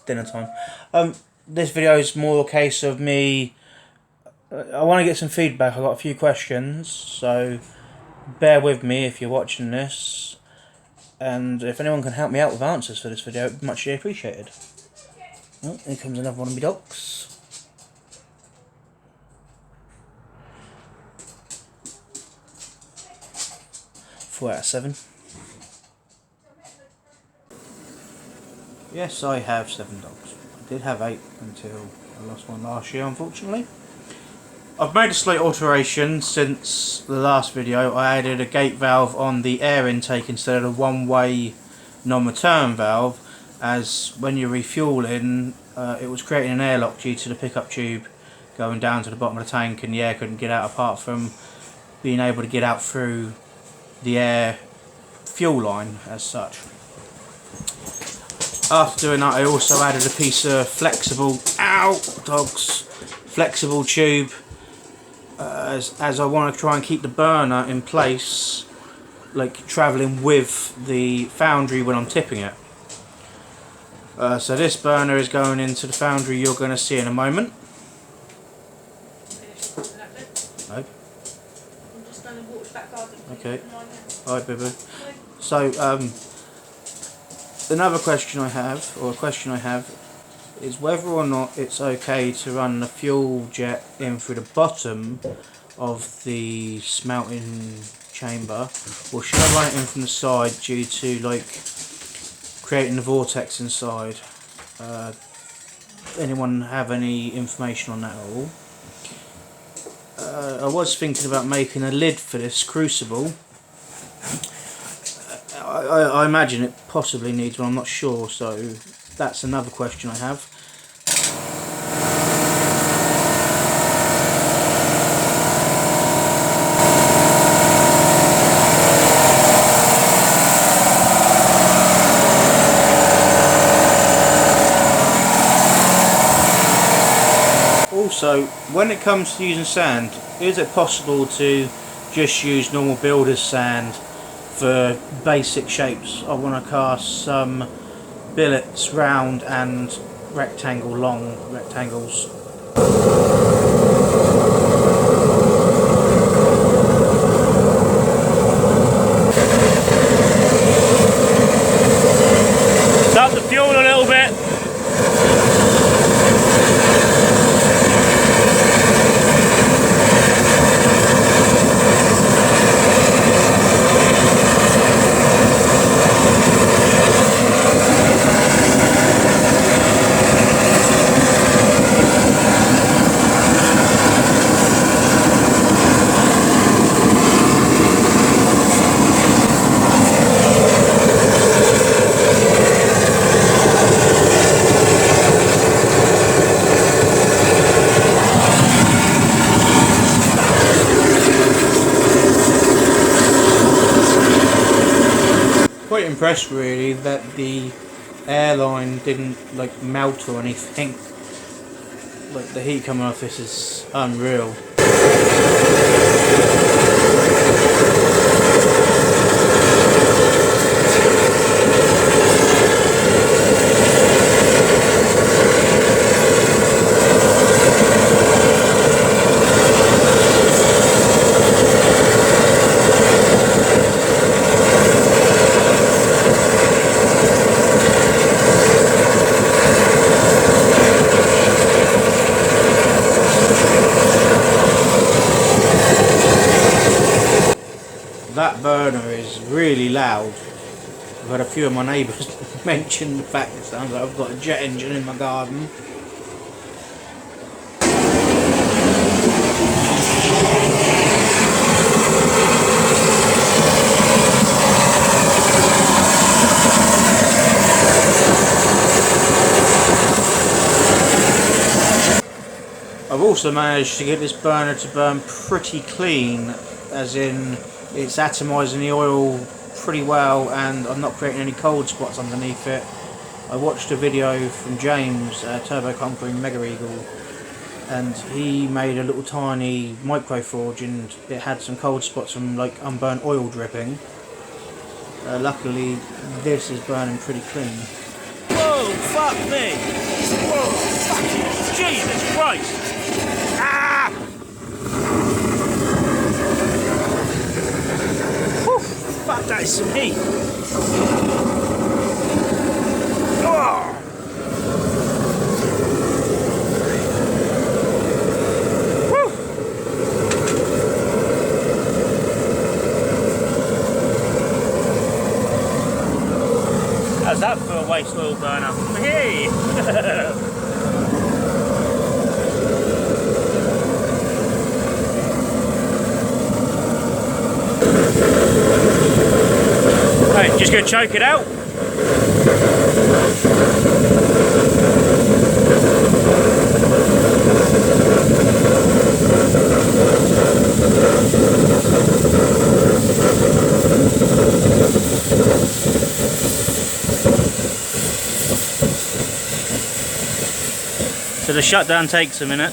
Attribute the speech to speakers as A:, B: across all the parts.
A: dinner time. This video is more a case of me. I want to get some feedback. I've got a few questions, so bear with me if you're watching this. And if anyone can help me out with answers for this video, it'd be muchly appreciated. Oh, here comes another one of my dogs. Four out of 7. Yes, I have 7 dogs. I did have 8 until I lost one last year, unfortunately. I've made a slight alteration since the last video. I added a gate valve on the air intake instead of a one-way non-return valve, as when you're refueling, it was creating an airlock due to the pickup tube going down to the bottom of the tank, and the air couldn't get out apart from being able to get out through the air fuel line as such. After doing that, I also added a piece of flexible flexible tube, as I want to try and keep the burner in place, like travelling with the foundry when I'm tipping it. So this burner is going into the foundry you're going to see in a moment. No.
B: I'm just going to water that garden.
A: Okay. Alright, boo-boo. So, another question I have, is whether or not it's okay to run the fuel jet in through the bottom of the smelting chamber, or should I run it in from the side due to like creating the vortex inside? Anyone have any information on that at all? I was thinking about making a lid for this crucible. I imagine it possibly needs one, I'm not sure, so that's another question I have. Also, when it comes to using sand, is it possible to just use normal builder's sand for basic shapes? I want to cast some billets, round and rectangle long rectangles. Start the fuel a little bit. Quite impressed really that the airline didn't like melt or anything. Like the heat coming off this is unreal. That burner is really loud. I've had a few of my neighbours mention the fact it sounds like I've got a jet engine in my garden. I've also managed to get this burner to burn pretty clean, as in it's atomising the oil pretty well and I'm not creating any cold spots underneath it. I watched a video from James, Turbo Conquering Mega Eagle, and he made a little tiny micro forge and it had some cold spots from like unburnt oil dripping. Luckily this is burning pretty clean. Whoa. Whoa, fuck me! Whoa, fucking Jesus Christ! Ah! Whew, fuck, that is some heat! Oh! How's that for a waste oil burner? Hey! Right, just gonna choke it out. So the shutdown takes a minute.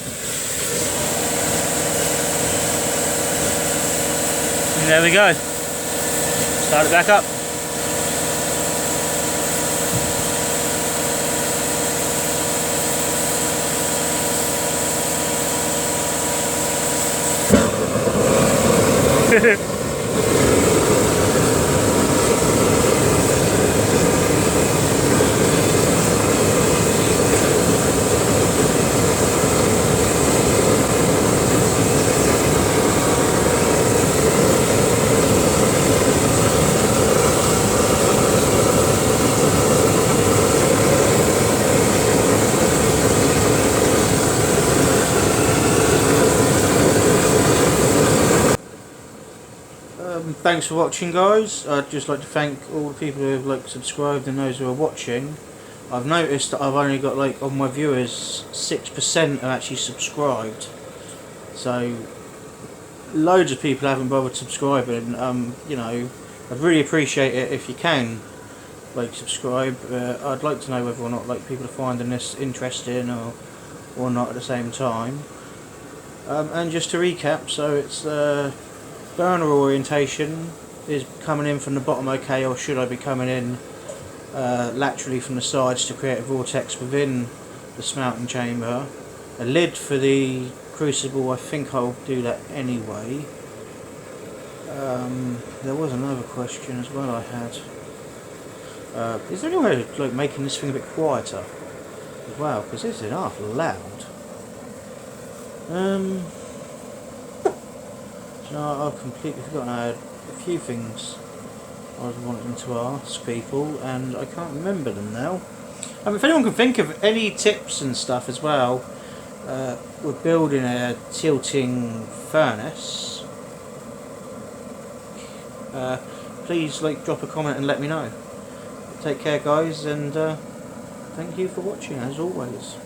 A: And there we go. Start it back up. Thanks for watching, guys. I'd just like to thank all the people who have subscribed and those who are watching. I've noticed that I've only got of my viewers 6% are actually subscribed, so loads of people haven't bothered subscribing. You know, I'd really appreciate it if you can subscribe. I'd like to know whether or not people are finding this interesting or not at the same time. And just to recap, so it's burner orientation is coming in from the bottom okay, or should I be coming in laterally from the sides to create a vortex within the smelting chamber? A lid for the crucible, I think I'll do that anyway. There was another question as well I had. Is there any way of making this thing a bit quieter as well, because this is half loud. No, I've completely forgotten. I had a few things I was wanting to ask people and I can't remember them now. If anyone can think of any tips and stuff as well with building a tilting furnace, please drop a comment and let me know. Take care, guys, and thank you for watching as always.